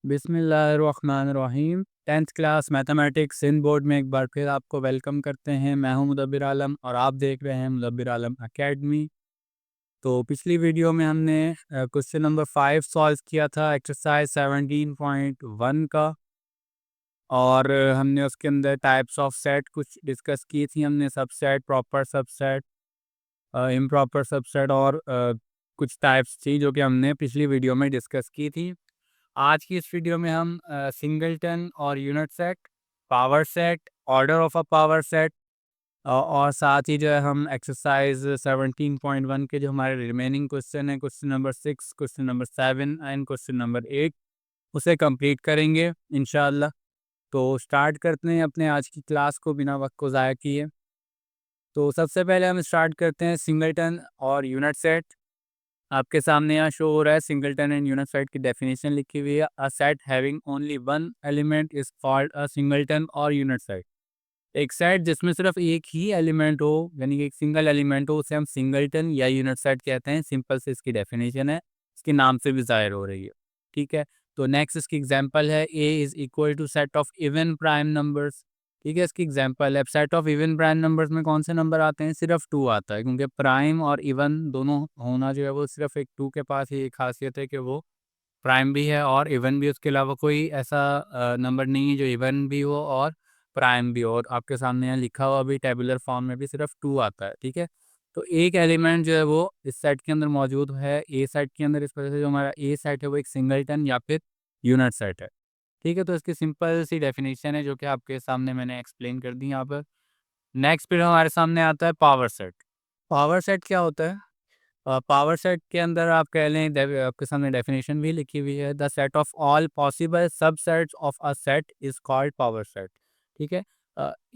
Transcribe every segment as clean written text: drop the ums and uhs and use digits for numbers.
बिस्मिल्लाहिर्रहमानिर्रहीम। 10th class mathematics Sindh board में एक बार फिर आपको वेलकम करते हैं। मैं हूं मुदब्बिर आलम और आप देख रहे हैं मुदब्बिर आलम एकेडमी। तो पिछली वीडियो में हमने क्वेश्चन नंबर 5 सॉल्व किया था एक्सरसाइज 17.1 का, और हमने उसके अंदर टाइप्स ऑफ सेट कुछ डिस्कस की थी। हमने subset, proper subset, improper subset और कुछ टाइप्स थी जो कि हमने पिछली वीडियो में डिस्कस की थी। आज की इस वीडियो में हम सिंगलटन और unit set, power set, order of a power set और साथ ही जो है हम एक्सरसाइज 17.1 के जो हमारे रिमेनिंग क्वेश्चन है, question number 6, question number 7 and question number 8, उसे कंप्लीट करेंगे इंशाल्लाह। तो स्टार्ट करते हैं अपने आज की क्लास को बिना वक्त को ज़ाया किए। तो सबसे पहले हम स्टार्ट करते हैं सिंगलटन और यूनिट सेट। आपके सामने यहाँ शो हो रहा है सिंगलटन एंड यूनिट सेट की डेफिनेशन लिखी हुई है। A set having only one element is called a singleton और यूनिट सेट। एक सेट जिसमें सिर्फ एक ही एलिमेंट हो, यानी कि एक सिंगल एलिमेंट हो, उसे हम सिंगलटन या यूनिट सेट कहते हैं। सिंपल से इसकी डेफिनेशन है, इसके नाम से भी जाहिर हो रही है। ठीक है, तो नेक्स्ट इसकी एग्जांपल है A is equal to set of even prime numbers. ठीक है, इसकी एग्जांपल है। Set of even prime numbers में कौन से नंबर आते हैं? सिर्फ 2 आता है, क्योंकि प्राइम और इवन दोनों होना जो है वो सिर्फ एक 2 के पास ही एक खासियत है कि वो प्राइम भी है और इवन भी। उसके अलावा कोई ऐसा नंबर नहीं है जो इवन भी हो और प्राइम भी हो। और आपके सामने यहाँ लिखा हुआ भी टेबुलर फॉर्म में भी सिर्फ 2 आता है। ठीक है, तो एक एलिमेंट जो है वो इस सेट के अंदर मौजूद है, ए सेट के अंदर। इस वजह से जो हमारा ए सेट है वो एक सिंगलटन या फिर यूनिट सेट है। ठीक है, तो इसकी सिंपल सी डेफिनेशन है जो कि आपके सामने मैंने एक्सप्लेन कर दी यहाँ पर। नेक्स्ट फिर हमारे सामने आता है पावर सेट। पावर सेट क्या होता है? पावर सेट के अंदर आप कह लें, आपके सामने डेफिनेशन भी लिखी हुई है। The set of all possible subsets of a set is called power set. ठीक है,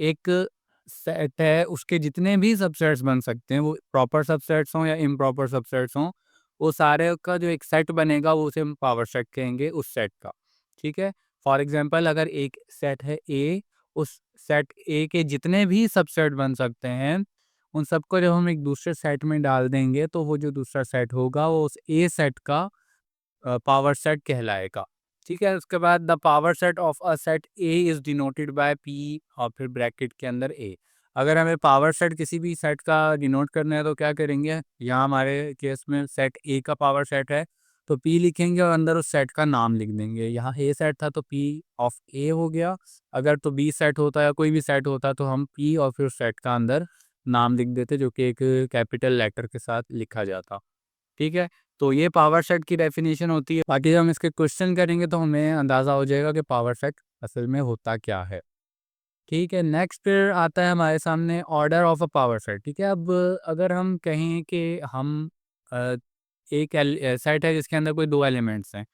एक सेट है, उसके जितने भी सबसेट्स बन सकते हैं, वो प्रॉपर सबसेट्स हों या इम्प्रॉपर सबसेट्स हों, वो सारे का जो एक सेट बनेगा वो उसे हम पावर सेट कहेंगे, उस सेट का। ठीक है, फॉर एग्जांपल अगर एक सेट है ए, उस सेट ए के जितने भी सबसेट बन सकते हैं, उन सबको जब हम एक दूसरे सेट में डाल देंगे तो वो जो दूसरा सेट होगा वो उस ए सेट का पावर सेट कहलाएगा। ठीक है, उसके बाद the power set of a set A is denoted by P और फिर ब्रैकेट के अंदर ए। अगर हमें पावर सेट किसी भी सेट का डिनोट करना है तो क्या करेंगे? यहाँ हमारे केस में सेट ए का पावर सेट है, तो पी लिखेंगे और अंदर उस सेट का नाम लिख देंगे। यहाँ ए सेट था तो पी ऑफ ए हो गया। अगर तो बी सेट होता या कोई भी सेट होता तो हम पी और फिर सेट का अंदर नाम लिख देते, जो कि एक कैपिटल लेटर के साथ लिखा जाता। ठीक है, तो ये पावर सेट की डेफिनेशन होती है। बाकी जब हम इसके क्वेश्चन करेंगे तो हमें अंदाज़ा हो जाएगा कि पावर सेट असल में होता क्या है। ठीक है, नेक्स्ट फिर आता है हमारे सामने order of a power set. ठीक है, अब अगर हम कहें कि हम अ, एक सेट है जिसके अंदर कोई 2 एलिमेंट्स हैं,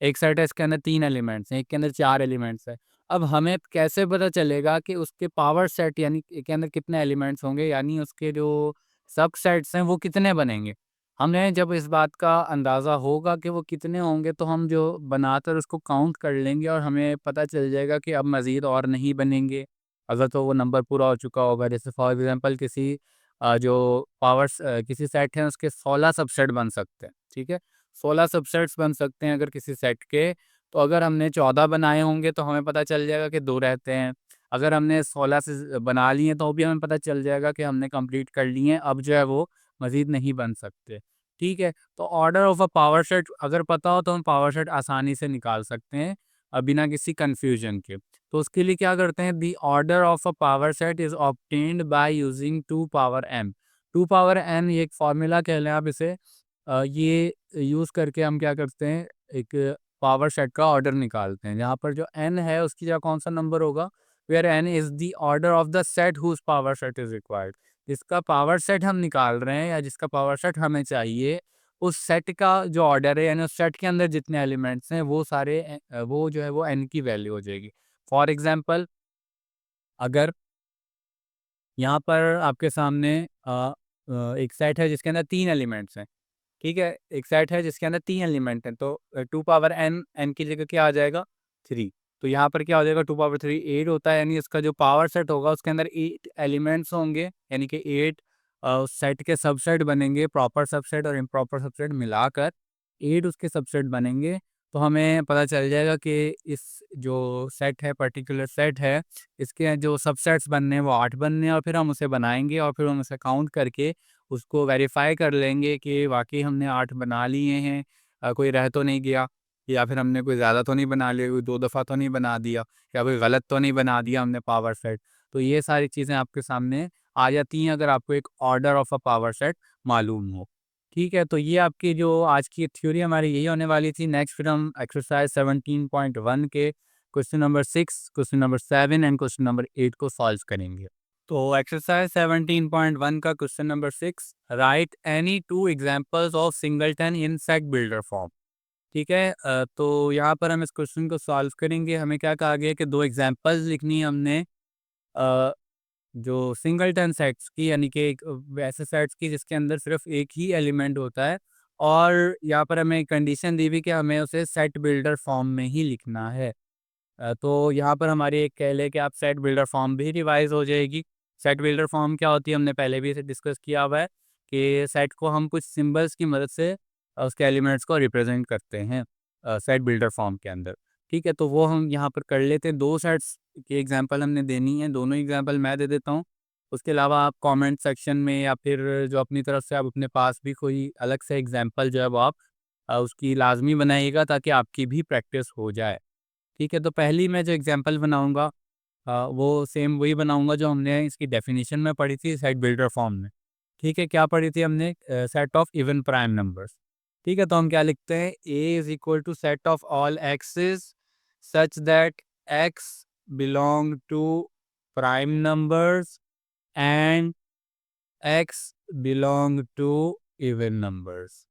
एक सेट है इसके अंदर 3 एलिमेंट्स हैं, एक के अंदर 4 एलिमेंट्स हैं। अब हमें कैसे पता चलेगा कि उसके पावर सेट यानी के अंदर कितने एलिमेंट्स होंगे, यानी उसके जो सबसेट्स हैं वो कितने बनेंगे? हमें जब इस बात का अंदाज़ा होगा कि वो कितने होंगे तो हम जो बनाकर उसको काउंट कर लेंगे और हमें पता चल जाएगा कि अब मज़ीद और नहीं बनेंगे, अगर तो वो नंबर पूरा हो चुका होगा। जैसे फॉर एग्ज़ाम्पल किसी किसी सेट है उसके 16 सबसेट बन सकते हैं। ठीक है, 16 सबसेट्स बन सकते हैं अगर किसी सेट के, तो अगर हमने 14 बनाए होंगे तो हमें पता चल जाएगा कि 2 रहते हैं। अगर हमने 16 से बना लिए तो भी हमें पता चल जाएगा कि हमने कंप्लीट कर लिए हैं, अब जो है वो मज़ीद नहीं बन सकते। ठीक है, तो order of a power set अगर पता हो तो हम पावर सेट आसानी से निकाल सकते हैं बिना किसी कन्फ्यूजन के। तो उसके लिए क्या करते हैं? दी order of a power set is obtained by using 2 power n। 2 power n ये एक फार्मूला कह लें आप इसे। ये यूज़ करके हम क्या करते हैं, एक पावर सेट का ऑर्डर निकालते हैं। जहाँ पर जो n है उसकी जगह कौन-सा नंबर होगा? Where n is the order of the set whose power set is required. जिसका पावर सेट हम निकाल रहे हैं या जिसका पावर सेट हमें चाहिए, उस सेट का जो ऑर्डर है, यानी उस सेट के अंदर जितने एलिमेंट्स हैं वो सारे वो जो है वो n की वैल्यू हो जाएगी। फॉर एग्ज़ाम्पल अगर यहाँ पर आपके सामने एक सेट है जिसके अंदर 3 एलिमेंट्स हैं। ठीक है, एक सेट है जिसके अंदर 3 एलिमेंट हैं, तो 2 पावर n, n की जगह क्या आ जाएगा? 3। तो यहाँ पर क्या हो जाएगा? 2 पावर 3 8 होता है, यानी इसका जो पावर सेट होगा उसके अंदर 8 एलिमेंट्स होंगे, यानी कि 8 उस सेट के सबसेट बनेंगे, प्रॉपर सबसेट और इम्प्रॉपर सबसेट मिलाकर 8 उसके सबसेट बनेंगे। तो हमें पता चल जाएगा कि इस जो सेट है, पर्टिकुलर सेट है, इसके जो सबसेट्स बनने हैं वो 8 बनने हैं, और फिर हम उसे बनाएँगे और फिर हम उसे काउंट करके उसको वेरीफ़ाई कर लेंगे कि वाक़ई हमने 8 बना लिए हैं, कोई रह तो नहीं गया, या फिर हमने कोई ज़्यादा तो नहीं बना लिया, कोई 2 दफ़ा तो नहीं बना दिया, या कोई गलत तो नहीं बना दिया हमने पावर सेट। तो ये सारी चीज़ें आपके सामने आ जाती हैं अगर आपको एक order of a power set मालूम हो। ठीक है, तो ये आपकी जो आज की थ्योरी हमारी यही होने वाली थी। नेक्स्ट फिर हम एक्सरसाइज़ 17.1 के question number 6, question number 7 and question number 8 को सॉल्व करेंगे। तो एक्सरसाइज़ 17.1 का question number 6, right any 2 examples of singleton in set builder form. ठीक है, तो यहाँ पर हम इस क्वेश्चन को सॉल्व करेंगे। हमें क्या कहा गया है कि 2 एग्ज़ाम्पल्स लिखनी है हमने, अ जो सिंगलटन सेट्स की, यानी कि एक वैसे सेट्स की जिसके अंदर सिर्फ एक ही एलिमेंट होता है, और यहाँ पर हमें कंडीशन दी हुई कि हमें उसे सेट बिल्डर फॉर्म में ही लिखना है। तो यहाँ पर हमारी एक कह लें कि आप सेट बिल्डर फॉर्म भी रिवाइज हो जाएगी। सेट बिल्डर फॉर्म क्या होती है, हमने पहले भी इसे डिस्कस किया हुआ है कि सेट को हम कुछ सिंबल्स की मदद से उसके एलिमेंट्स को रिप्रेजेंट करते हैं सेट बिल्डर फॉर्म के अंदर। ठीक है, तो वो हम यहाँ पर कर लेते हैं। 2 सेट्स की एग्जांपल हमने देनी है, दोनों एग्जांपल मैं दे देता हूँ। उसके अलावा आप कमेंट सेक्शन में या फिर जो अपनी तरफ से आप अपने पास भी कोई अलग से एग्जांपल जो है वो आप उसकी लाज़मी बनाइएगा, ताकि आपकी भी प्रैक्टिस हो जाए। ठीक है, तो पहली मैं जो एग्जांपल बनाऊँगा वो सेम वही बनाऊँगा जो हमने इसकी डेफिनिशन में पढ़ी थी सेट बिल्डर फॉर्म में। ठीक है, क्या पढ़ी थी हमने? Set of even prime numbers. ठीक है, तो हम क्या लिखते हैं? A is equal to set of all x's such that x belong to prime numbers and x belong to even numbers.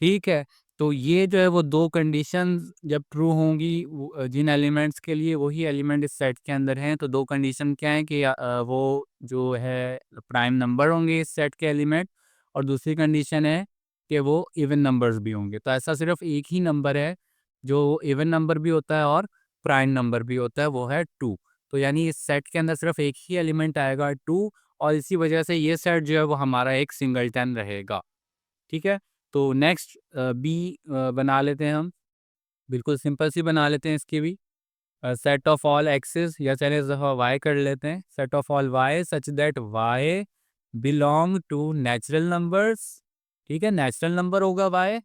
ठीक है, तो ये जो है वो 2 कंडीशंस जब ट्रू होंगी जिन एलिमेंट्स के लिए वही एलिमेंट इस सेट के अंदर हैं, तो 2 कंडीशन क्या है कि वो जो है प्राइम नंबर होंगे इस सेट के एलिमेंट, और दूसरी कंडीशन है कि वो इवन नंबर्स भी होंगे। तो ऐसा सिर्फ एक ही नंबर है जो इवन नंबर भी होता है और प्राइम नंबर भी होता है, वो है 2। तो यानी इस सेट के अंदर सिर्फ एक ही एलिमेंट आएगा 2, और इसी वजह से ये सेट जो है वो हमारा एक सिंगलटन रहेगा। ठीक है? तो नेक्स्ट बी बना लेते हैं हम, बिल्कुल सिंपल सी बना लेते हैं इसकी भी। सेट ऑफ ऑल एक्सेस, या चलिए इस दफ़ा वाई कर लेते हैं। Set of all y such that y belong to natural numbers. ठीक है, नेचुरल नंबर होगा y,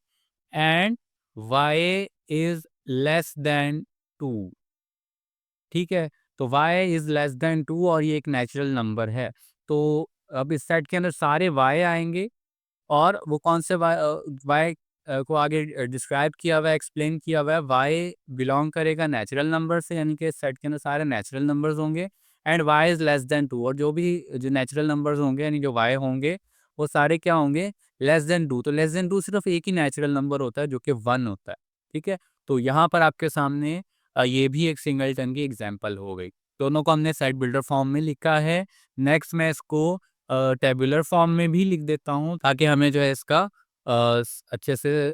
and y is less than 2। ठीक है, तो y इज़ लेस दैन 2 और ये एक नेचुरल नंबर है। तो अब इस सेट के अंदर सारे y आएँगे, और वो कौन से y को आगे डिस्क्राइब किया हुआ है, एक्सप्लेन किया हुआ है। y बिलॉन्ग करेगा नेचुरल नंबर से, यानी कि सेट के अंदर सारे नेचुरल नंबर्स होंगे, and y is less than 2, और जो भी जो नेचुरल नंबर्स होंगे यानी जो y होंगे, वो सारे क्या होंगे? Less than 2। तो लेस दैन 2 सिर्फ एक ही नेचुरल नंबर होता है जो कि 1 होता है। ठीक है? तो यहाँ पर आपके सामने ये भी एक सिंगलटन की एग्जांपल हो गई। दोनों को हमने सेट बिल्डर फॉर्म में लिखा है। नेक्स्ट मैं इसको टेबुलर फॉर्म में भी लिख देता हूँ, ताकि हमें जो है इसका अच्छे से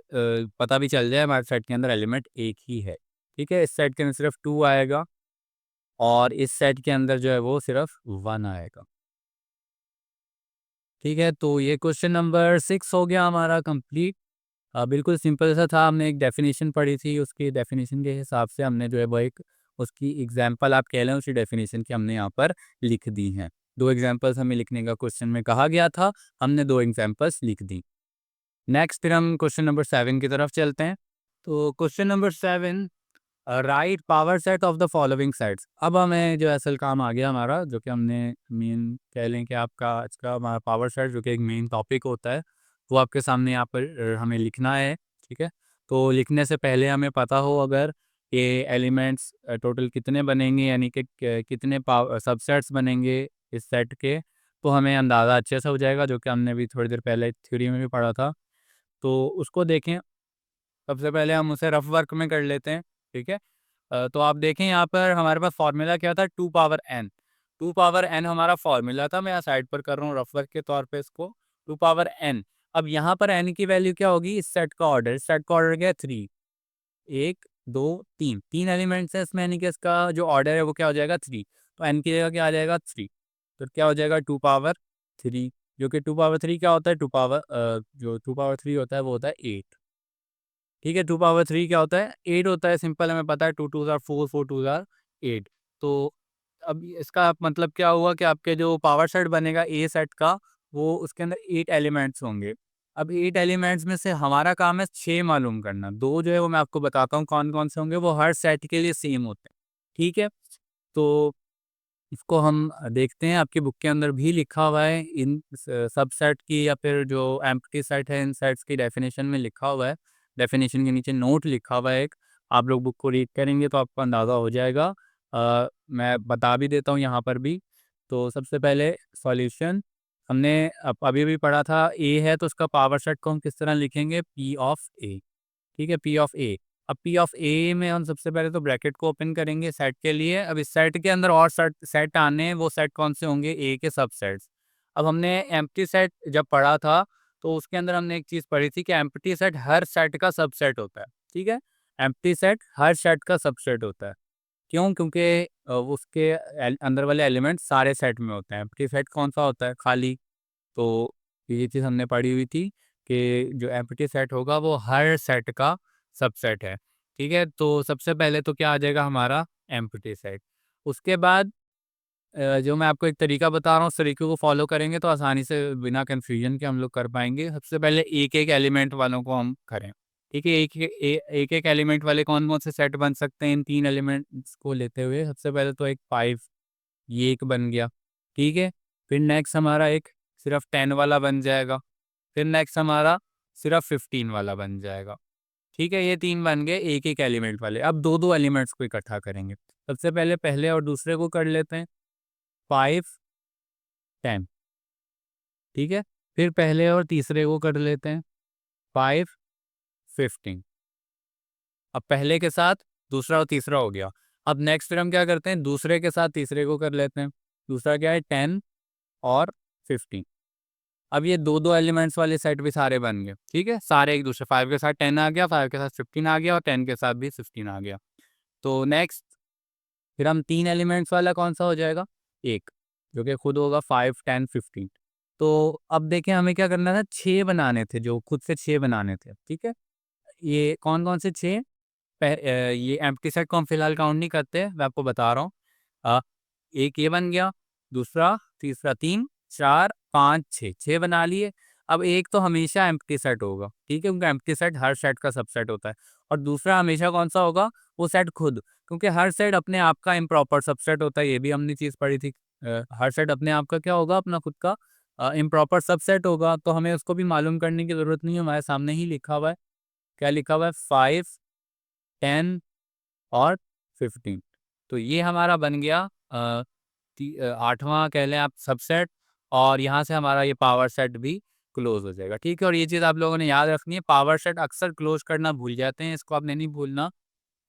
पता भी चल जाए हमारे सेट के अंदर एलिमेंट एक ही है। ठीक है, इस सेट के अंदर सिर्फ 2 आएगा, और इस सेट के अंदर जो है वो सिर्फ 1 आएगा। ठीक है, तो ये क्वेश्चन नंबर 6 हो गया हमारा कंप्लीट। बिल्कुल सिंपल सा था, हमने एक डेफिनेशन पढ़ी थी, उसकी डेफिनेशन के हिसाब से हमने जो है वो एक उसकी एग्जांपल आप कह लें, उसी डेफिनेशन की हमने यहाँ पर लिख दी हैं। 2 एग्जांपल्स हमें लिखने का क्वेश्चन में कहा गया था, हमने 2 एग्जांपल्स लिख दी। नेक्स्ट फिर हम क्वेश्चन नंबर 7 की तरफ चलते हैं। तो question number 7, right power set of the following sets. अब हमें जो असल काम आ गया हमारा, जो कि हमने मेन कह लें कि आपका आज का हमारा पावर सेट जो कि एक मेन टॉपिक होता है, वो आपके सामने यहाँ पर हमें लिखना है। ठीक है, तो लिखने से पहले हमें पता हो अगर ये एलिमेंट्स टोटल कितने बनेंगे, यानी कि कितने सबसेट्स बनेंगे इस सेट के, तो हमें अंदाज़ा अच्छे से हो जाएगा, जो कि हमने भी थोड़ी देर पहले थ्योरी में भी पढ़ा था। तो उसको देखें, सबसे पहले हम उसे रफ वर्क में कर लेते हैं। ठीक है, तो आप देखें यहाँ पर हमारे पास फार्मूला क्या था? 2 पावर n। 2 पावर n हमारा फार्मूला था, मैं यहाँ साइड पर कर रहा हूँ रफ वर्क के तौर पे इसको। 2 पावर n, अब यहाँ पर n की वैल्यू क्या होगी? इस सेट का ऑर्डर, इस सेट का ऑर्डर क्या है? 3। 1 2 3, 3 एलिमेंट्स हैं इसमें, यानी कि इसका जो ऑर्डर है वो क्या हो जाएगा? 3। तो n की जगह क्या आ जाएगा? 3। तो क्या हो जाएगा? 2 पावर 3, जो कि 2 पावर 3 क्या होता है? 2 पावर जो 2 पावर 3 होता है वो होता है 8। ठीक है। 2 पावर 3 क्या होता है? 8 होता है, सिंपल हमें पता है। 2 2 ज़ार 4, 4 2 ज़ार 8। तो अब इसका मतलब क्या हुआ कि आपके जो पावर सेट बनेगा ए सेट का, वो उसके अंदर 8 एलिमेंट्स होंगे। अब 8 एलिमेंट्स में से हमारा काम है 6 मालूम करना। 2 जो है वो मैं आपको बताता हूँ कौन-कौन से होंगे, वो हर सेट के लिए सेम होते हैं। ठीक है? तो इसको हम देखते हैं, आपकी बुक के अंदर भी लिखा हुआ है इन सबसेट की या फिर जो एम्प्टी सेट है इन सेट्स की डेफिनेशन में लिखा हुआ है। डेफिनेशन के नीचे नोट लिखा हुआ है एक। आप लोग बुक को रीड करेंगे तो आपको अंदाज़ा हो जाएगा। मैं बता भी देता हूँ यहाँ पर भी। तो सबसे पहले सॉल्यूशन हमने अभी भी पढ़ा था। ए है तो उसका पावर सेट को हम किस तरह लिखेंगे? पी ऑफ ए। ठीक है, पी ऑफ ए। अब पी ऑफ ए में हम सबसे पहले तो ब्रैकेट को ओपन करेंगे सेट के लिए। अब इस सेट के अंदर और सेट सेट आने हैं, वो सेट कौन से होंगे? ए के सबसेट्स। अब हमने एम्प्टी सेट जब पढ़ा था तो उसके अंदर हमने एक चीज़ पढ़ी थी कि एम्प्टी सेट हर सेट का सबसेट होता है। ठीक है? एम्प्टी सेट हर सेट का सबसेट होता है। क्यों? क्योंकि वो उसके अंदर वाले एलिमेंट सारे सेट में होते हैं। एम्प्टी सेट कौन सा होता है? खाली। तो ये चीज़ हमने पढ़ी हुई थी कि जो एम्प्टी सेट होगा वो हर सेट का सबसेट है। ठीक है? तो सबसे पहले तो क्या आ जाएगा हमारा? Empty set. उसके बाद जो मैं आपको एक तरीका बता रहा हूँ, उस तरीके को फॉलो करेंगे तो आसानी से बिना कन्फ्यूजन के हम लोग कर पाएँगे। सबसे पहले एक-एक एलिमेंट वालों को हम करें। ठीक है? एक-एक एलिमेंट वाले कौन-कौन से सेट बन सकते हैं इन 3 एलिमेंट्स को लेते हुए? सबसे पहले तो एक 5, ये एक बन गया। ठीक है? फिर नेक्स्ट हमारा एक सिर्फ़ 10 वाला बन जाएगा। फिर नेक्स्ट हमारा सिर्फ़ 15 वाला बन जाएगा। ठीक है? ये 3 बन गए एक-एक एलिमेंट वाले। अब 2-2 एलिमेंट्स को इकट्ठा करेंगे। सबसे पहले पहले और दूसरे को कर लेते हैं, 5, 10। ठीक है? फिर पहले और तीसरे को कर लेते हैं, 5, 15। अब पहले के साथ दूसरा और तीसरा हो गया। अब नेक्स्ट फिर हम क्या करते हैं, दूसरे के साथ तीसरे को कर लेते हैं। दूसरा क्या है? 10 और 15। अब ये 2-2 एलिमेंट्स वाले सेट भी सारे बन गए। ठीक है? सारे एक दूसरे 5 के साथ 10 आ गया, 5 के साथ 15 आ गया और 10 के साथ भी 15 आ गया। तो नेक्स्ट फिर हम 3 एलिमेंट्स वाला कौन-सा हो जाएगा? 1, जो कि खुद होगा 5, 10, 15। तो अब देखें हमें क्या करना था, 6 बनाने थे, जो खुद से 6 बनाने थे। ठीक है? ये कौन-कौन से 6? ये एम्प्टी सेट को हम फिलहाल काउंट नहीं करते, मैं आपको बता रहा हूँ। अ, एक ये बन गया, दूसरा, तीसरा 3, 4, 5, 6, 6 बना लिए। अब एक तो हमेशा एम्प्टी सेट होगा, ठीक है? क्योंकि एम्प्टी सेट हर सेट का सबसेट होता है। और दूसरा हमेशा कौन-सा होगा? वो सेट खुद, क्योंकि हर सेट अपने आप का इम्प्रॉपर सबसेट होता है, ये भी हमने चीज़ पढ़ी थी। हर सेट अपने आप का क्या होगा? अपना खुद का इम्प्रॉपर सबसेट होगा, तो हमें उसको भी मालूम करने की ज़रूरत नहीं है, हमारे सामने ही लिखा हुआ है। क्या लिखा हुआ है? 5, 10 और 15। तो ये हमारा बन गया 8वां कह लें आप सबसेट, और यहाँ से हमारा ये पावर सेट भी क्लोज़ हो जाएगा। ठीक है? और ये चीज़ आप लोगों ने याद रखनी है, पावर सेट अक्सर क्लोज़ करना भूल जाते हैं, इसको आपने नहीं भूलना।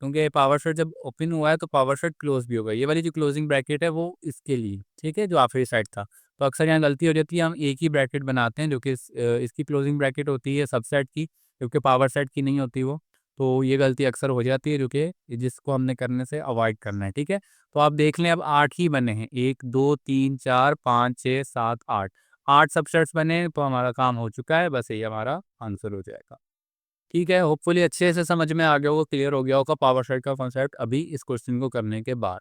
क्योंकि पावर सेट जब ओपन हुआ है तो पावर सेट क्लोज़ भी होगा। ये वाली जो क्लोजिंग ब्रैकेट है वो इसके लिए, ठीक है? जो आखिरी सेट था। तो अक्सर यहाँ गलती हो जाती है, हम एक ही ब्रैकेट बनाते हैं जो कि इसकी क्लोजिंग ब्रैकेट होती है सबसेट की, क्योंकि पावर सेट की नहीं होती वो। तो ये गलती अक्सर हो जाती है, जो कि जिसको हमने करने से अवॉइड करना है, ठीक है? तो आप देख लें, अब 8 ही बने हैं। 1, 2, 3, 4, 5, 6, 7, 8। 8 सबसेट्स बने हैं, तो हमारा काम हो चुका है, बस यही हमारा आंसर हो जाएगा। ठीक है, होपफुली अच्छे से समझ में आ गया होगा, क्लियर हो गया होगा पावर सेट का कॉन्सेप्ट अभी इस क्वेश्चन को करने के बाद।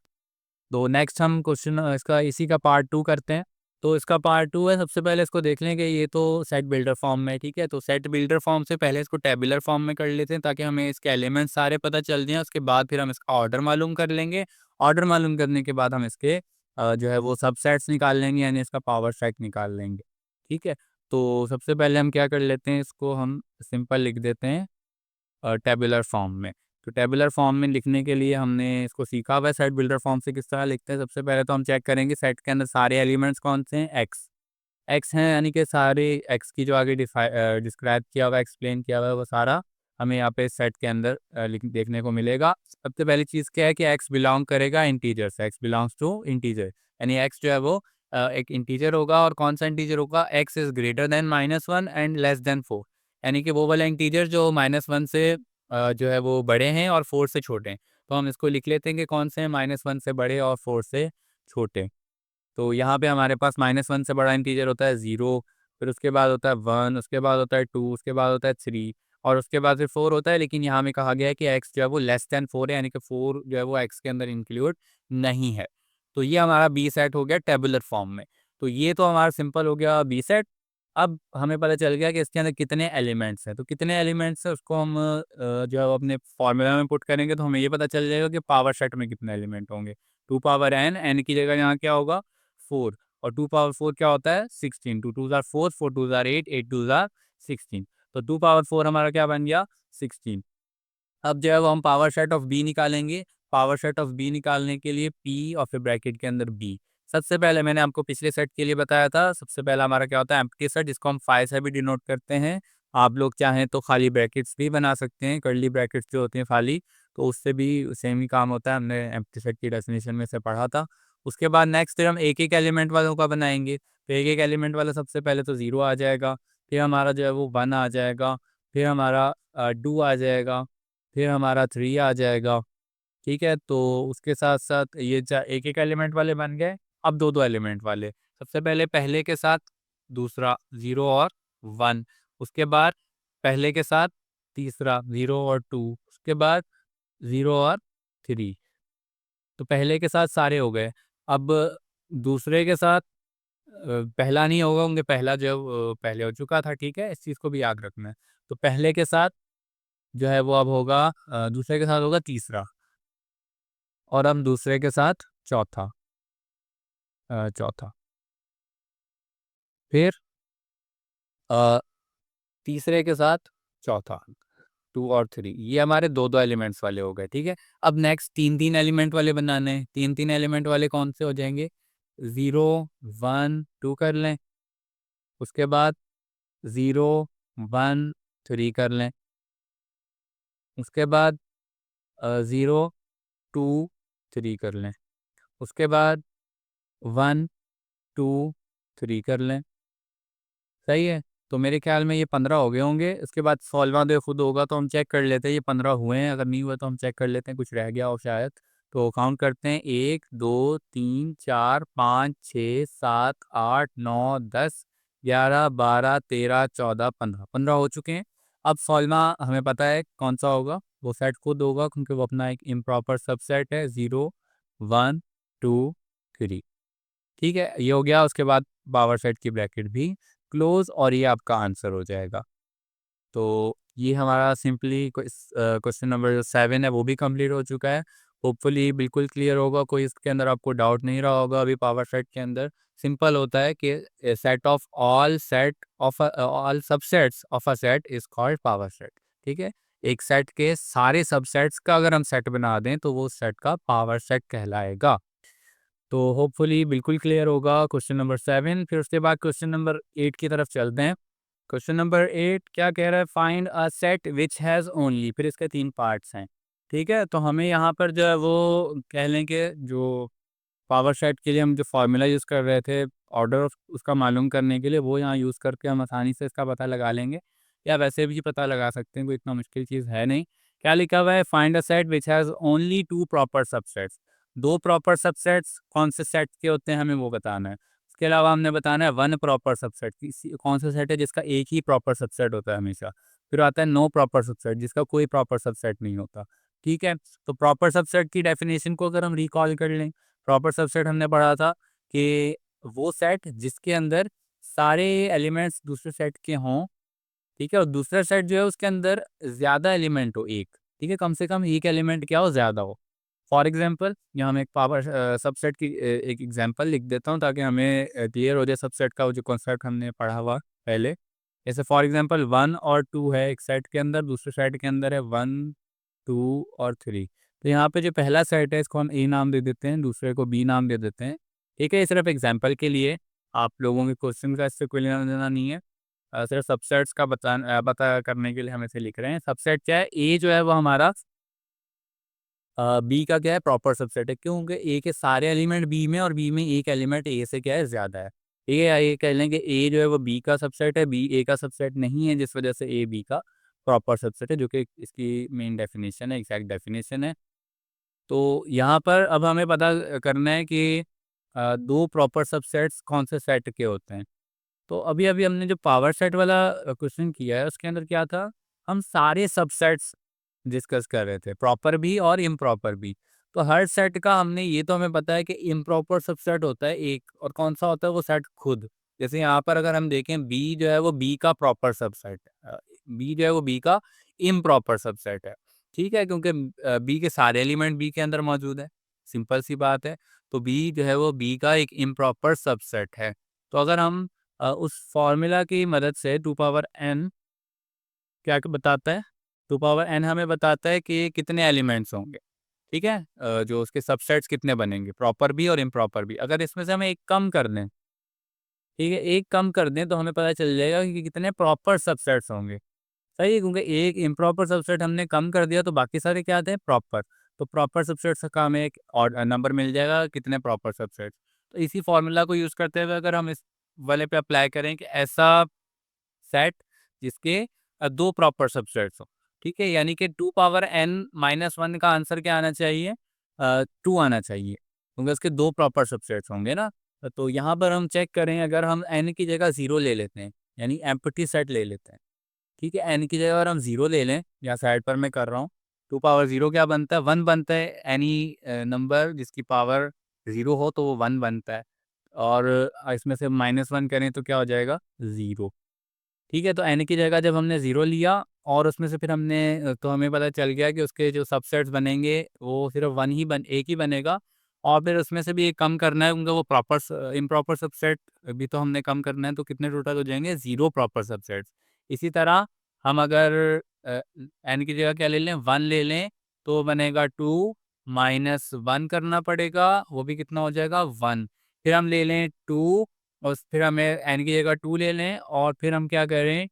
तो नेक्स्ट हम क्वेश्चन इसका इसी का पार्ट 2 करते हैं। तो इसका पार्ट 2 है, सबसे पहले इसको देख लें कि ये तो सेट बिल्डर फॉर्म में है, ठीक है? तो सेट बिल्डर फॉर्म से पहले इसको टेबुलर फॉर्म में कर लेते हैं, ताकि हमें इसके एलिमेंट्स सारे पता चल जाएँ। उसके बाद फिर हम इसका ऑर्डर मालूम कर लेंगे। ऑर्डर मालूम करने के बाद हम इसके जो है वो सबसेट्स निकाल लेंगे, यानी इसका पावर सेट निकाल लेंगे। ठीक है? तो सबसे पहले हम क्या कर लेते हैं, इसको हम सिंपल लिख देते हैं टैबुलर फॉर्म में। तो टैबुलर फॉर्म में लिखने के लिए हमने इसको सीखा हुआ है, सेट बिल्डर फॉर्म से किस तरह लिखते हैं। सबसे पहले तो हम चेक करेंगे सेट के अंदर सारे एलिमेंट्स कौन से हैं? एक्स। एक्स हैं, यानी कि सारे एक्स की जो आगे डिस्क्राइब किया हुआ है, एक्सप्लेन किया हुआ है, वो सारा हमें यहाँ पे सेट के अंदर देखने को मिलेगा। सबसे पहली चीज़ क्या है कि एक्स बिलोंग करेगा इंटीजर से, एक्स बिलोंग्स टू इंटीजर, यानी एक्स जो है वो एक इंटीजर होगा। और कौन सा इंटीजर होगा? X is greater than -1 and less than 4, यानी कि वो वाला इंटीजर जो -1 से जो है वो बड़े हैं और 4 से छोटे हैं। तो हम इसको लिख लेते हैं कि कौन से हैं, -1 से बड़े और 4 से छोटे। तो यहाँ पे हमारे पास -1 से बड़ा इंटीजर होता है 0, फिर उसके बाद होता है 1, उसके बाद होता है 2, उसके बाद होता है 3, और उसके बाद फिर 4 होता है, लेकिन यहाँ में कहा गया है कि x जो है वो लेस देन 4 है, यानी कि 4 जो है वो x के अंदर इंक्लूड नहीं है। तो ये हमारा बी सेट हो गया टेबुलर फॉर्म में। तो ये तो हमारा सिंपल हो गया बी सेट। अब हमें पता चल गया कि इसके अंदर कितने एलिमेंट्स हैं, तो कितने एलिमेंट्स हैं उसको हम जो है अपने फॉर्मूला में पुट करेंगे तो हमें ये पता चल जाएगा कि पावर सेट में कितने एलिमेंट होंगे। 2 पावर n की जगह यहाँ क्या होगा 4, और 2 पावर 4 क्या होता है 16, 2 2 4, 4 2 8, 8 2 16। तो 2 पावर 4 हमारा क्या बन गया 16। अब जो है वो हम पावर सेट ऑफ बी निकालेंगे। पावर सेट ऑफ बी निकालने के लिए पी और फिर ब्रैकेट के अंदर बी। सबसे पहले मैंने आपको पिछले सेट के लिए बताया था, सबसे पहला हमारा क्या होता है एम्प्टी सेट, जिसको हम 5 से भी डिनोट करते हैं। आप लोग चाहें तो खाली ब्रैकेट्स भी बना सकते हैं, कर्ली ब्रैकेट्स जो होते हैं खाली, तो उससे भी सेम ही काम होता है। हमने एम्प्टी सेट की डेफिनेशन में से पढ़ा था। उसके बाद नेक्स्ट फिर हम एक एक एलिमेंट वालों का बनाएंगे। तो एक एक एलिमेंट वाला सबसे पहले तो 0 आ जाएगा, फिर हमारा जो है वो 1 आ जाएगा, फिर हमारा 2 आ जाएगा, फिर हमारा 3 आ जाएगा। ठीक है, तो उसके साथ-साथ ये एक-एक एलिमेंट वाले बन गए। अब 2-2 एलिमेंट वाले। सबसे पहले पहले के साथ दूसरा 0 और 1, उसके बाद पहले के साथ तीसरा 0 और 2, उसके बाद 0 और 3। तो पहले के साथ सारे हो गए। अब दूसरे के साथ पहला नहीं होगा क्योंकि पहला जो है वो पहले हो चुका था, ठीक है? इस चीज़ को भी याद रखना है। तो पहले के साथ जो है वो अब होगा दूसरे के साथ होगा तीसरा, और हम दूसरे के साथ चौथा चौथा। फिर अ, तीसरे के साथ चौथा, 2 और 3, ये हमारे 2-2 एलिमेंट्स वाले हो गए, ठीक है? अब नेक्स्ट 3-3 एलिमेंट वाले बनाने हैं। 3-3 एलिमेंट वाले कौन से हो जाएँगे? 0, 1, 2 कर लें, उसके बाद 0, 1, 3 कर लें, उसके बाद 0, 2, 3 कर लें, उसके बाद 1, 2, 3 कर लें। सही है? तो मेरे ख़्याल में ये 15 हो गए होंगे। इसके बाद 16वाँ जो खुद होगा तो हम चेक कर लेते हैं ये 15 हुए हैं, अगर नहीं हुए तो हम चेक कर लेते हैं कुछ रह गया हो शायद। तो काउंट करते हैं 1, 2, 3, 4, 5, 6, 7, 8, 9, 10, 11, 12, 13, 14, 15, 15 हो चुके हैं। अब 16वाँ हमें पता है कौन-सा होगा, वो सेट खुद होगा क्योंकि वो अपना एक इम्प्रॉपर सबसेट है 0, 1, 2, 3। ठीक है, ये हो गया। उसके बाद पावर सेट की ब्रैकेट भी क्लोज, और ये आपका आंसर हो जाएगा। तो ये हमारा सिंपली क्वेश्चन नंबर 7 है वो भी कंप्लीट हो चुका है। होपफुली बिल्कुल क्लियर होगा, कोई इसके अंदर आपको डाउट नहीं रहा होगा। अभी पावर सेट के अंदर सिंपल होता है कि set of all set of all subsets of a set is called power set. ठीक है, एक सेट के सारे सबसेट्स का अगर हम सेट बना दें तो वो सेट का पावर सेट कहलाएगा। तो होपफुली बिल्कुल क्लियर होगा क्वेश्चन नंबर 7। फिर उसके बाद क्वेश्चन नंबर 8 की तरफ चलते हैं। क्वेश्चन नंबर 8 क्या कह रहा है, find a set which has only, फिर इसके 3 पार्ट्स हैं। ठीक है, तो हमें यहाँ पर जो है वो कह लें कि जो पावर सेट के लिए हम जो फार्मूला यूज़ कर रहे थे ऑर्डर ऑफ उसका मालूम करने के लिए, वो यहाँ यूज़ करके हम आसानी से इसका पता लगा लेंगे, या वैसे भी पता लगा सकते हैं, कोई इतना मुश्किल चीज़ है नहीं। क्या लिखा हुआ है, find a set which has only 2 proper subsets. 2 proper subsets कौन से सेट के होते हैं हमें वो बताना है। उसके अलावा हमने बताना है 1 प्रॉपर सबसेट, कौन सा सेट है जिसका एक ही प्रॉपर सबसेट होता है हमेशा। फिर आता है नो प्रॉपर सबसेट, जिसका कोई प्रॉपर सबसेट नहीं होता। ठीक है, तो प्रॉपर सबसेट की डेफिनेशन को अगर हम रिकॉल कर लें, प्रॉपर सबसेट हमने पढ़ा था कि वो सेट जिसके अंदर सारे एलिमेंट्स दूसरे सेट के हों, ठीक है, और दूसरा सेट जो है उसके अंदर ज़्यादा एलिमेंट हो एक, ठीक है, कम से कम एक एलिमेंट क्या हो ज़्यादा हो। फॉर एग्जांपल यहाँ मैं एक पावर सबसेट की एक एग्जांपल लिख देता हूँ ताकि हमें क्लियर हो जाए सबसेट का वो जो कॉन्सेप्ट हमने पढ़ा हुआ पहले। जैसे फॉर एग्जांपल 1 और 2 है एक सेट के अंदर, दूसरे सेट के अंदर है 1, 2 और 3। तो यहाँ पे जो पहला सेट है इसको हम ए नाम दे देते हैं, दूसरे को बी नाम दे देते हैं। ठीक है, ये सिर्फ एग्जांपल के लिए, आप लोगों के क्वेश्चन का इससे कोई लेना देना नहीं है। सिर्फ सबसेट्स का पता करने के लिए हम इसे लिख रहे हैं। सबसेट क्या है, ए जो है वो हमारा बी का क्या है प्रॉपर सबसेट है। क्यों? क्योंकि ए के सारे एलिमेंट बी में, और बी में एक एलिमेंट ए से क्या है ज़्यादा है। ठीक है, या ये कह लें कि ए जो है वो बी का सबसेट है, बी ए का सबसेट नहीं है, जिस वजह से ए बी का प्रॉपर सबसेट है, जो कि इसकी मेन डेफिनेशन है, एग्जैक्ट डेफिनेशन है। तो यहाँ पर अब हमें पता करना है कि 2 प्रॉपर सबसेट्स कौन से सेट के होते हैं। तो अभी-अभी हमने जो पावर सेट वाला क्वेश्चन किया है उसके अंदर क्या था, हम सारे सबसेट्स डिस्कस कर रहे थे, प्रॉपर भी और इम्प्रॉपर भी। तो हर सेट का हमने ये तो हमें पता है कि इम्प्रॉपर सबसेट होता है एक, और कौन सा होता है वो सेट खुद। जैसे यहाँ पर अगर हम देखें बी जो है वो बी का प्रॉपर सबसेट है, बी जो है वो बी का इम्प्रॉपर सबसेट है। ठीक है, क्योंकि बी के सारे एलिमेंट बी के अंदर मौजूद है, सिंपल सी बात है। तो बी जो है वो बी का एक इम्प्रॉपर सबसेट है। तो अगर हम उस फॉर्मूला की मदद से 2 पावर n क्या बताता है, 2 पावर n हमें बताता है कि कितने एलिमेंट्स होंगे। ठीक है, जो उसके सबसेट्स कितने बनेंगे, प्रॉपर भी और इम्प्रॉपर भी। अगर इसमें से हमें एक कम कर दें, ठीक है, एक कम कर दें तो हमें पता चल जाएगा कि कितने प्रॉपर सबसेट्स होंगे। सही है, क्योंकि एक इम्प्रॉपर सबसेट हमने कम कर दिया तो बाकी सारे क्या थे, प्रॉपर। तो प्रॉपर सबसेट्स का हमें एक और नंबर मिल जाएगा, कितने प्रॉपर सबसेट्स। तो इसी फॉर्मूला को यूज़ करते हुए अगर हम इस वाले पे अप्लाई करें कि ऐसा सेट जिसके दो प्रॉपर सबसेट्स हो, ठीक है, यानी कि 2 पावर n माइनस 1 का आंसर क्या आना चाहिए, 2 आना चाहिए, क्योंकि उसके दो प्रॉपर सबसेट्स होंगे ना। तो यहाँ पर हम चेक करें, अगर हम n की जगह 0 ले लेते हैं, यानी एम्प्टी सेट ले लेते हैं, ठीक है, n की जगह अगर हम 0 ले लें, या साइड पर मैं कर रहा हूँ, 2 पावर 0 क्या बनता है, 1 बनता है। एनी नंबर जिसकी पावर 0 हो तो वो 1 बनता है, और इसमें से -1 करें तो क्या हो जाएगा, 0। ठीक है, तो n की जगह जब हमने 0 लिया और उसमें से फिर हमने तो हमें पता चल गया कि उसके जो सबसेट्स बनेंगे वो सिर्फ 1 ही एक ही बनेगा, और फिर उसमें से भी एक कम करना है, क्योंकि वो प्रॉपर इम्प्रॉपर सबसेट भी तो हमने कम करना है, तो कितने टोटल हो जाएंगे, 0 प्रॉपर सबसेट्स। इसी तरह हम अगर n की जगह क्या ले लें, 1 ले लें, तो बनेगा 2, -1 करना पड़ेगा, वो भी कितना हो जाएगा, 1। फिर हम ले लें 2, और फिर हमें n की जगह 2 ले लें, और फिर हम क्या करें,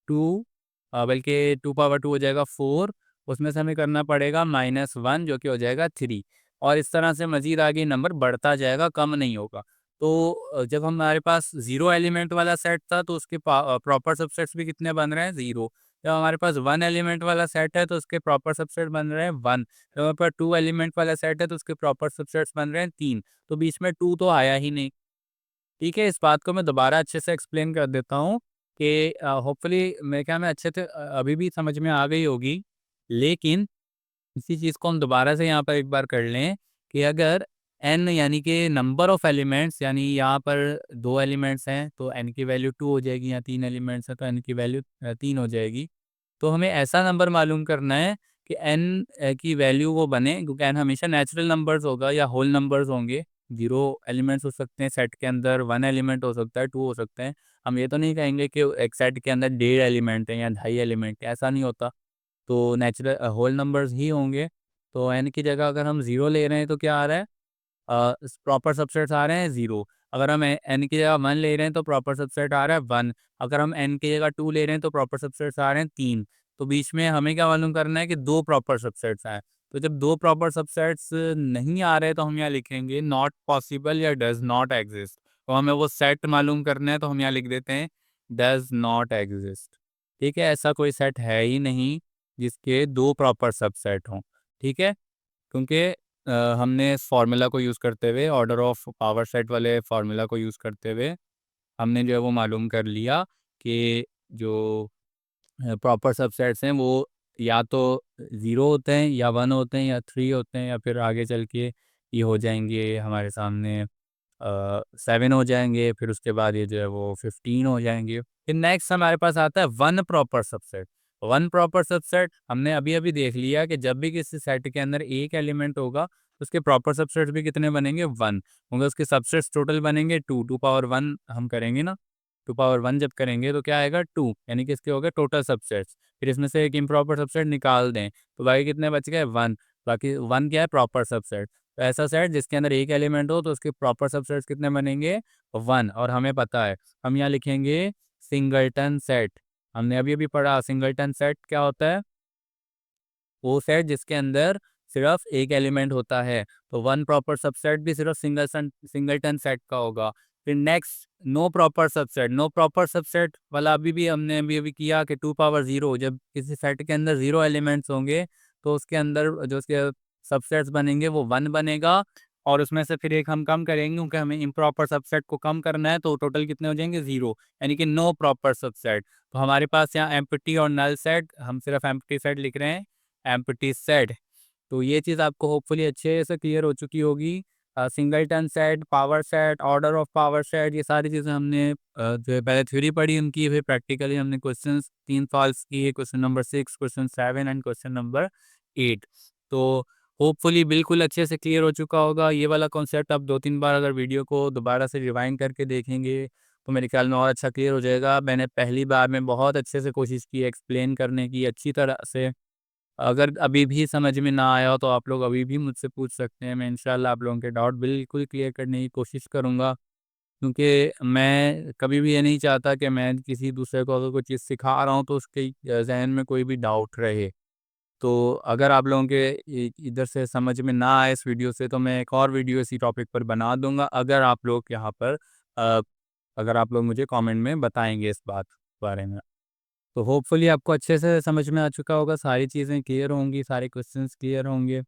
2 बल्कि 2 पावर 2 हो जाएगा 4, उसमें से हमें करना पड़ेगा -1 जो कि हो जाएगा 3, और इस तरह से मज़ीद आगे नंबर बढ़ता जाएगा, कम नहीं होगा। तो जब हमारे पास 0 एलिमेंट वाला सेट था तो उसके प्रॉपर सबसेट्स भी कितने बन रहे हैं, 0। जब हमारे पास 1 एलिमेंट वाला सेट है तो उसके प्रॉपर सबसेट बन रहे हैं 1। जब हमारे पास 2 एलिमेंट वाला सेट है तो उसके प्रॉपर सबसेट्स बन रहे हैं 3। तो बीच में 2 तो आया ही नहीं। ठीक है, इस बात को मैं दोबारा अच्छे से एक्सप्लेन कर देता हूँ कि होपफुली मेरे ख्याल में अच्छे से अभी भी समझ में आ गई होगी। लेकिन इसी चीज़ को हम दोबारा से यहाँ पर एक बार कर लें कि अगर n यानी कि नंबर ऑफ़ एलिमेंट्स, यानी यहाँ पर 2 एलिमेंट्स हैं तो n की वैल्यू 2 हो जाएगी, या 3 एलिमेंट्स हैं तो n की वैल्यू 3 हो जाएगी। तो हमें ऐसा नंबर मालूम करना है कि n की वैल्यू वो बने, क्योंकि n हमेशा नेचुरल नंबर्स होगा या होल नंबर्स होंगे। 0 एलिमेंट्स हो सकते हैं सेट के अंदर, 1 एलिमेंट हो सकता है, 2 हो सकते हैं। हम ये तो नहीं कहेंगे कि एक सेट के अंदर 1.5 एलिमेंट हैं या 2.5 एलिमेंट हैं, ऐसा नहीं होता। तो नेचुरल होल नंबर्स ही होंगे। तो n की जगह अगर हम 0 ले रहे हैं तो क्या आ रहा है, प्रॉपर सबसेट्स आ रहे हैं 0। अगर हम n की जगह 1 ले रहे हैं तो प्रॉपर सबसेट आ रहा है 1। अगर हम n की जगह 2 ले रहे हैं तो प्रॉपर सबसेट्स आ रहे हैं 3। तो बीच में हमें क्या मालूम करना है कि 2 प्रॉपर सबसेट्स आए। तो जब 2 प्रॉपर सबसेट्स नहीं आ रहे तो हम यहाँ लिखेंगे नॉट पॉसिबल या डज़ नॉट एग्ज़िस्ट। तो हमें वो सेट मालूम करना है तो हम यहाँ लिख देते हैं डज़ नॉट एग्ज़िस्ट। ठीक है, ऐसा कोई सेट है ही नहीं जिसके 2 प्रॉपर सबसेट हों। ठीक है? क्योंकि हमने इस फार्मूला को यूज़ करते हुए, ऑर्डर ऑफ पावर सेट वाले फार्मूला को यूज़ करते हुए हमने जो है वो मालूम कर लिया कि जो प्रॉपर सबसेट्स हैं वो या तो 0 होते हैं, या 1 होते हैं, या 3 होते हैं, या फिर आगे चल के ये हो जाएंगे हमारे सामने 7 हो जाएंगे, फिर उसके बाद ये जो है वो 15 हो जाएंगे। फिर नेक्स्ट हमारे पास आता है 1 प्रॉपर सबसेट। 1 प्रॉपर सबसेट हमने अभी अभी देख लिया कि जब भी किसी सेट के अंदर एक एलिमेंट होगा तो उसके प्रॉपर सबसेट्स भी कितने बनेंगे, 1 होंगे। उसके सबसेट्स टोटल बनेंगे 2, 2 पावर 1 हम करेंगे ना, 2 पावर 1 जब करेंगे तो क्या आएगा, 2, यानी कि इसके हो गए टोटल सबसेट्स। फिर इसमें से एक इम्प्रॉपर सबसेट निकाल दें तो बाकी कितने बच गए, 1। बाकी 1 क्या है, प्रॉपर सबसेट। तो ऐसा सेट जिसके अंदर एक एलिमेंट हो तो उसके प्रॉपर सबसेट्स कितने बनेंगे, 1। और हमें पता है, हम यहाँ लिखेंगे सिंगलटन सेट। हमने अभी अभी पढ़ा सिंगलटन सेट क्या होता है, वो सेट जिसके अंदर सिर्फ एक एलिमेंट होता है। तो 1 प्रॉपर सबसेट भी सिर्फ सिंगलटन सेट का होगा। फिर next no proper subset. No proper subset वाला अभी भी हमने अभी अभी किया कि 2 पावर 0, जब किसी सेट के अंदर 0 एलिमेंट्स होंगे तो उसके अंदर जो उसके सबसेट्स बनेंगे वो 1 बनेगा, और उसमें से फिर एक हम कम करेंगे क्योंकि हमें इम्प्रॉपर सबसेट को कम करना है, तो टोटल कितने हो जाएंगे 0, यानी कि नो प्रॉपर सबसेट। तो हमारे पास यहाँ एम्प्टी और नल सेट, हम सिर्फ एम्प्टी सेट लिख रहे हैं, एम्प्टी सेट। तो ये चीज़ आपको होपफुली अच्छे से क्लियर हो चुकी होगी। Singleton set, power set, order of power set, ये सारी चीज़ें हमने जो है पहले थ्योरी पढ़ी उनकी, फिर प्रैक्टिकली हमने क्वेश्चंस 3 सॉल्व किए, question number 6, question 7 and question number 8। तो होपफुली बिल्कुल अच्छे से क्लियर हो चुका होगा ये वाला कॉन्सेप्ट। आप 2-3 बार अगर वीडियो को दोबारा से रिवाइंड करके देखेंगे तो मेरे ख्याल में और अच्छा क्लियर हो जाएगा। मैंने पहली बार में बहुत अच्छे से कोशिश की एक्सप्लेन करने की अच्छी तरह से। अगर अभी भी समझ में ना आया हो तो आप लोग अभी भी मुझसे पूछ सकते हैं। मैं इंशाल्लाह आप लोगों के डाउट बिल्कुल क्लियर करने की कोशिश करूँगा, क्योंकि मैं कभी भी ये नहीं चाहता कि मैं किसी दूसरे को अगर कोई चीज़ सिखा रहा हूँ तो उसके ज़हन में कोई भी डाउट रहे। तो अगर आप लोगों के इधर से समझ में ना आए इस वीडियो से, तो मैं एक और वीडियो इसी टॉपिक पर बना दूँगा, अगर आप लोग यहाँ पर अ, अगर आप लोग मुझे कमेंट में बताएँगे इस बात के बारे में। तो होपफुली आपको अच्छे से समझ में आ चुका होगा, सारी चीज़ें क्लियर होंगी, सारे क्वेश्चंस क्लियर होंगे।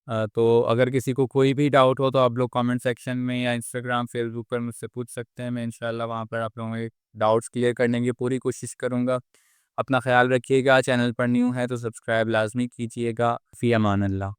तो अगर किसी को कोई भी डाउट हो तो आप लोग कमेंट सेक्शन में या इंस्टाग्राम, फेसबुक पर मुझसे पूछ सकते हैं। मैं इंशाल्लाह वहाँ पर आप लोगों के डाउट्स क्लियर करने की पूरी कोशिश करूँगा। अपना ख़्याल रखिएगा, चैनल पर न्यू है तो सब्सक्राइब लाज़मी कीजिएगा। फ़ी अमान अल्लाह।